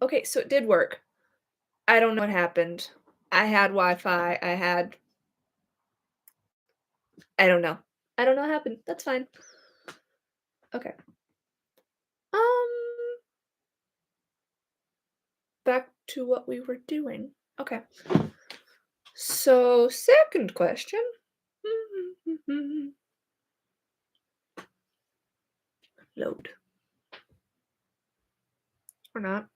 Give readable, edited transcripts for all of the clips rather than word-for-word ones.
Okay, so it did work. I don't know what happened. I had Wi-Fi, I don't know. I don't know what happened. That's fine. Okay. Um, back to what we were doing. Okay. So, second question. Load. Or not.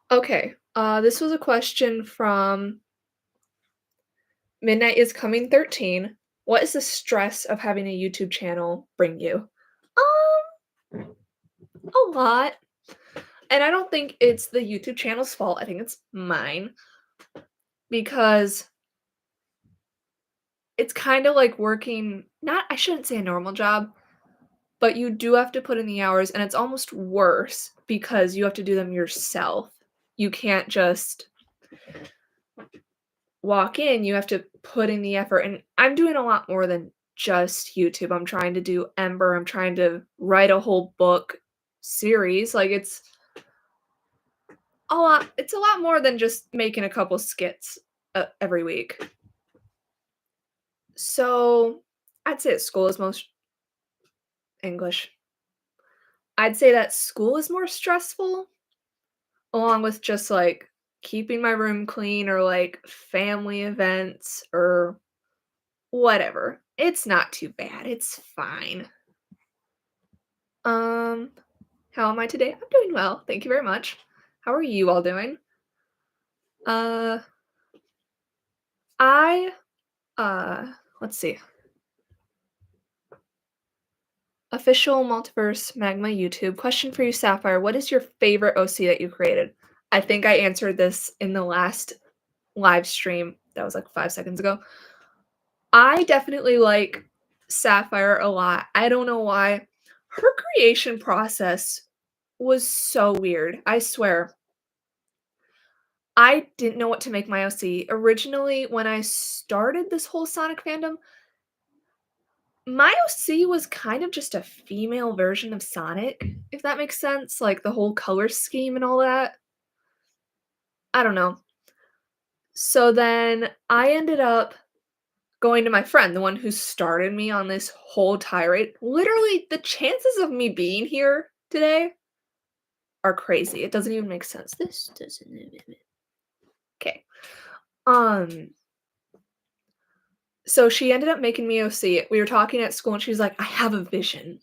Okay. This was a question from Midnight is Coming 13. What is the stress of having a YouTube channel bring you? A lot. And I don't think it's the YouTube channel's fault. I think it's mine because it's kind of like working, not, I shouldn't say a normal job, but you do have to put in the hours and it's almost worse because you have to do them yourself. You can't just walk in, you have to put in the effort. And I'm doing a lot more than just YouTube. I'm trying to do Ember, I'm trying to write a whole book series. Like it's a lot more than just making a couple skits every week. So, I'd say that school is most English. I'd say that school is more stressful, along with just, like, keeping my room clean or, like, family events or whatever. It's not too bad, it's fine. Um, how am I today? I'm doing well, thank you very much. How are you all doing? Uh, I, let's see. Official Multiverse Magma YouTube. Question for you, Sapphire. What is your favorite OC that you created? I think I answered this in the last live stream. That was like 5 seconds ago. I definitely like Sapphire a lot. I don't know why. Her creation process was so weird. I swear. I didn't know what to make my OC. Originally, when I started this whole Sonic fandom, my OC was kind of just a female version of Sonic, if that makes sense, like, the whole color scheme and all that. I don't know. So then I ended up going to my friend, the one who started me on this whole tirade. Literally, the chances of me being here today are crazy. It doesn't even make sense. This doesn't even okay. Um, so she ended up making me OC. We were talking at school, and she was like, "I have a vision."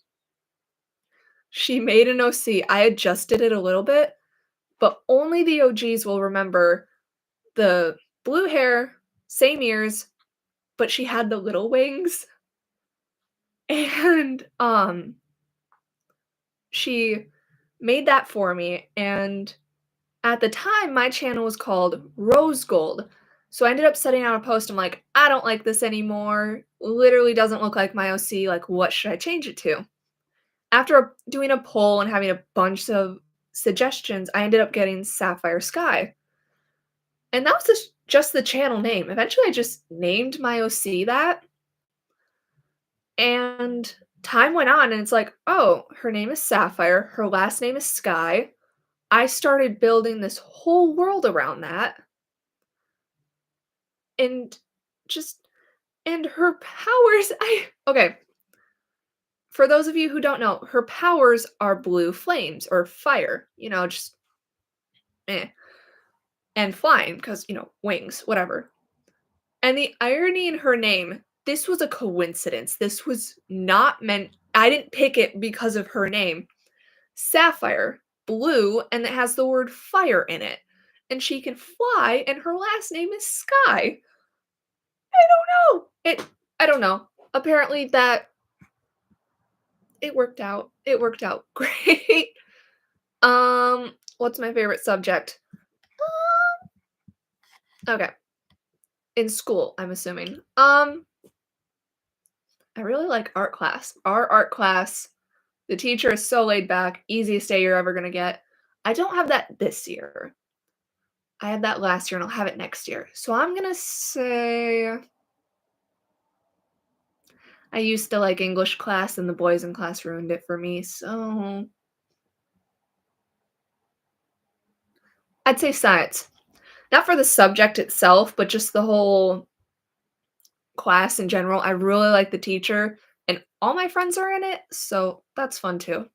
She made an OC. I adjusted it a little bit, but only the OGs will remember the blue hair, same ears, but she had the little wings. And she made that for me. And at the time, my channel was called Rose Gold. So I ended up setting out a post. I'm like, I don't like this anymore. Literally doesn't look like my OC. Like, what should I change it to? After doing a poll and having a bunch of suggestions, I ended up getting Sapphire Sky. And that was just the channel name. Eventually, I just named my OC that. And time went on, and it's like, oh, her name is Sapphire. Her last name is Sky. I started building this whole world around that. And just, and her powers, okay. For those of you who don't know, her powers are blue flames or fire, just eh. And flying, because, wings, whatever. And the irony in her name, this was a coincidence. This was not meant, I didn't pick it because of her name. Sapphire, blue, and it has the word fire in it. And she can fly, and her last name is Sky. I don't know. I don't know. Apparently that it worked out. It worked out great. What's my favorite subject? Okay. In school, I'm assuming. I really like art class. Our art class, the teacher is so laid back, easiest day you're ever gonna get. I don't have that this year. I had that last year and I'll have it next year. So I'm gonna say I used to like English class and the boys in class ruined it for me, so I'd say science. Not for the subject itself, but just the whole class in general. I really like the teacher, and all my friends are in it, so that's fun too.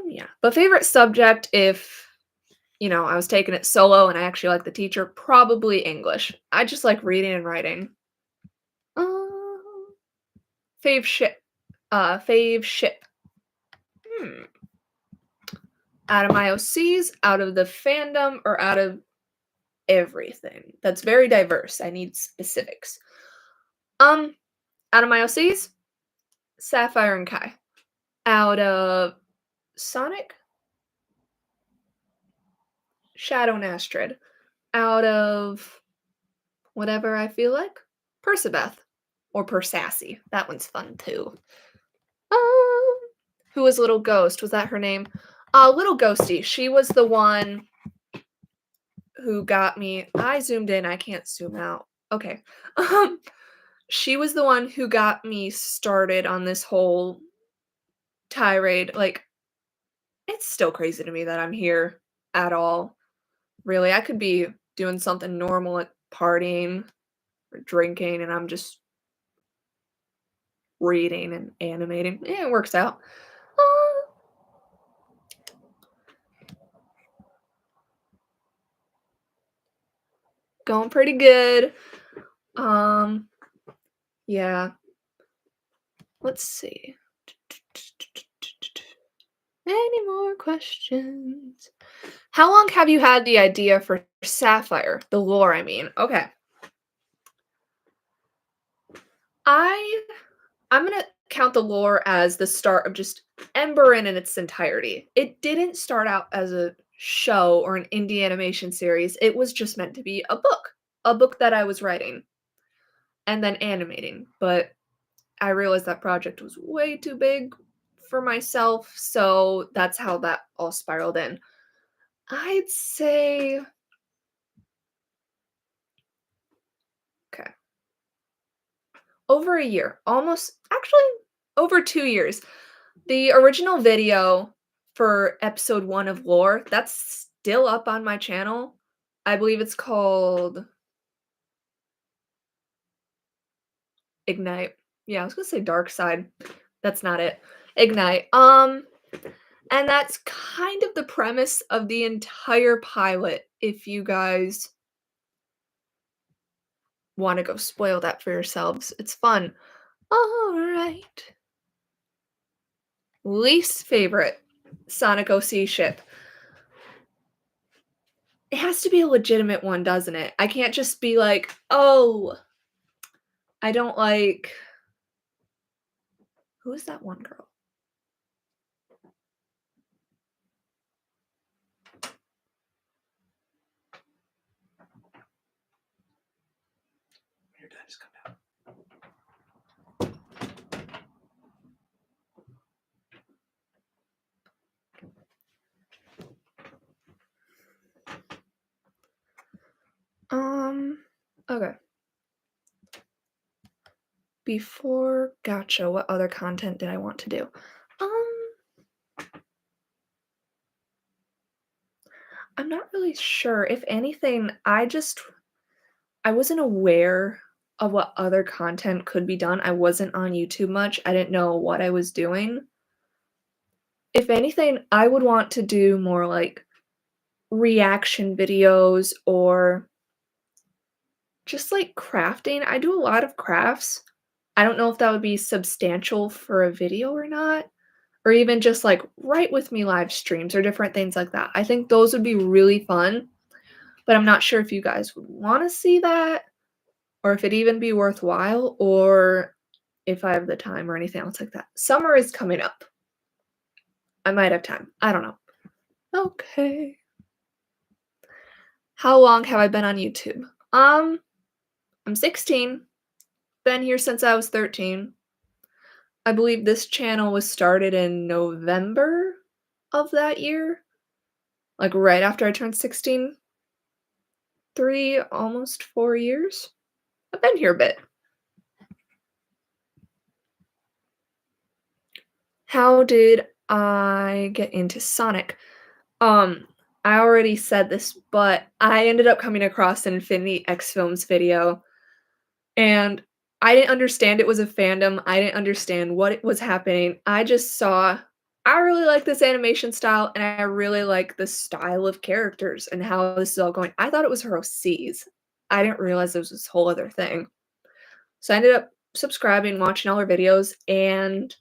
Yeah. But favorite subject if, I was taking it solo and I actually like the teacher, probably English. I just like reading and writing. Um, fave ship. Hmm. Out of my OCs, out of the fandom, or out of everything. That's very diverse. I need specifics. Um, Out of my OCs, Sapphire and Kai. Out of Sonic, Shadow and Astrid. Out of whatever I feel like, Persabeth. Or Persassy. That one's fun too. Um, who was Little Ghost? Was that her name? Little Ghosty. She was the one who got me. I zoomed in. I can't zoom out. Okay. Um, she was the one who got me started on this whole tirade. Like, it's still crazy to me that I'm here at all. Really, I could be doing something normal like partying or drinking, and I'm just reading and animating. Yeah, it works out. Uh, Going pretty good. Um, yeah. Let's see. Any more questions? How long have you had the idea for Sapphire? The lore, I mean. Okay. I I'm gonna count the lore as the start of just Emberin in its entirety. It didn't start out as a show or an indie animation series. It was just meant to be a book that I was writing and then animating. But I realized that project was way too big for myself, so that's how that all spiraled in. I'd say, okay, over a year, almost, actually, over 2 years. The original video for episode 1 of Lore, that's still up on my channel. I believe it's called Ignite. Yeah, I was gonna say Dark Side. That's not it. Ignite. And that's kind of the premise of the entire pilot, if you guys wanna go spoil that for yourselves. It's fun. Alright. Least favorite Sonic OC ship. It has to be a legitimate one, doesn't it? I can't just be like, "Oh, I don't like" who is that one girl? Your dad just come down. Okay. Before gacha, what other content did I want to do? Um, I'm not really sure. If anything, I wasn't aware of what other content could be done. I wasn't on YouTube much. I didn't know what I was doing. If anything, I would want to do more like reaction videos or just like crafting. I do a lot of crafts. I don't know if that would be substantial for a video or not, or even just like write with me live streams or different things like that. I think those would be really fun, but I'm not sure if you guys would want to see that or if it'd even be worthwhile or if I have the time or anything else like that. Summer is coming up. I might have time. I don't know. Okay. How long have I been on YouTube? I'm 16. Been here since I was 13. I believe this channel was started in November of that year, like right after I turned 16. 3, almost 4 years. I've been here a bit. How did I get into Sonic? Um, I already said this, but I ended up coming across an Infinity X Films video, and I didn't understand it was a fandom. I didn't understand what it was happening. I just saw I really like this animation style, and I really like the style of characters and how this is all going. I thought it was her OCs. I didn't realize there was this whole other thing. So I ended up subscribing, watching all her videos, and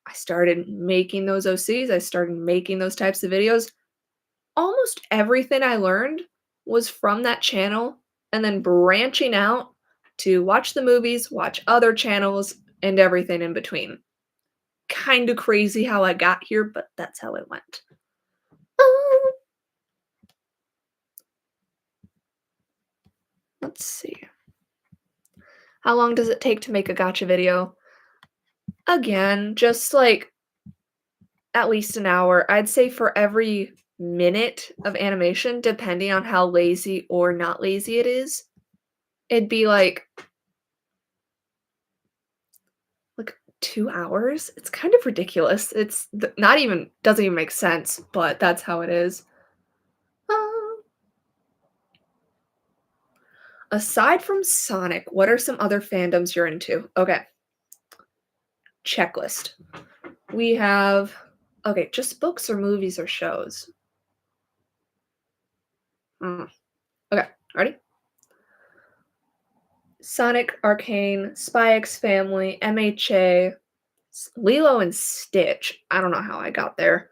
I started making those OCs. I started making those types of videos. Almost everything I learned was from that channel and then branching out to watch the movies, watch other channels, and everything in between. Kinda crazy how I got here, but that's how it went. Um, let's see. How long does it take to make a gotcha video? Again, just like at least an hour. I'd say for every minute of animation, depending on how lazy or not lazy it is, it'd be like 2 hours? It's kind of ridiculous. It's not even doesn't even make sense, but that's how it is. Um, aside from Sonic, what are some other fandoms you're into? Okay, checklist. We have okay, just books or movies or shows? Mm, okay, ready? Sonic, Arcane, Spy X Family, MHA, Lilo and Stitch. I don't know how I got there.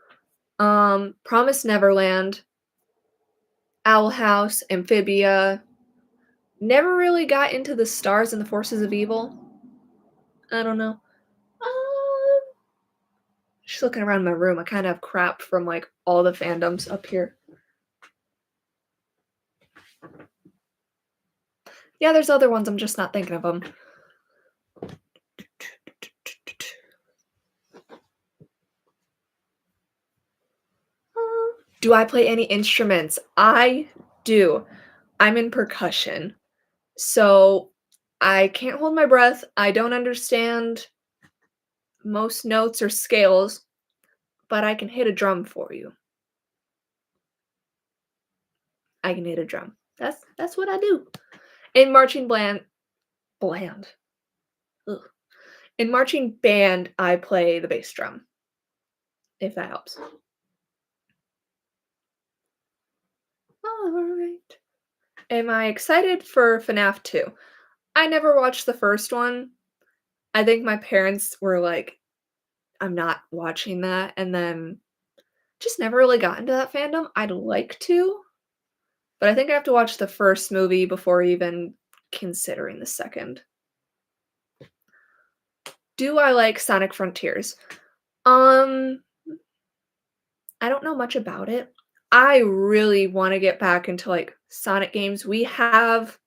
Promise Neverland, Owl House, Amphibia. Never really got into the Stars and the Forces of Evil. I don't know. Um, just looking around my room, I kind of have crap from like all the fandoms up here. Yeah, there's other ones. I'm just not thinking of them. Do I play any instruments? I do. I'm in percussion. So I can't hold my breath. I don't understand most notes or scales, but I can hit a drum for you. I can hit a drum. That's what I do. In marching bland. Ugh. In marching band, I play the bass drum, if that helps. All right. Am I excited for FNAF 2? I never watched the first one. I think my parents were like, I'm not watching that, and then just never really got into that fandom. I'd like to, but I think I have to watch the first movie before even considering the second. Do I like Sonic Frontiers? Um, I don't know much about it. I really wanna get back into, like, Sonic games. We have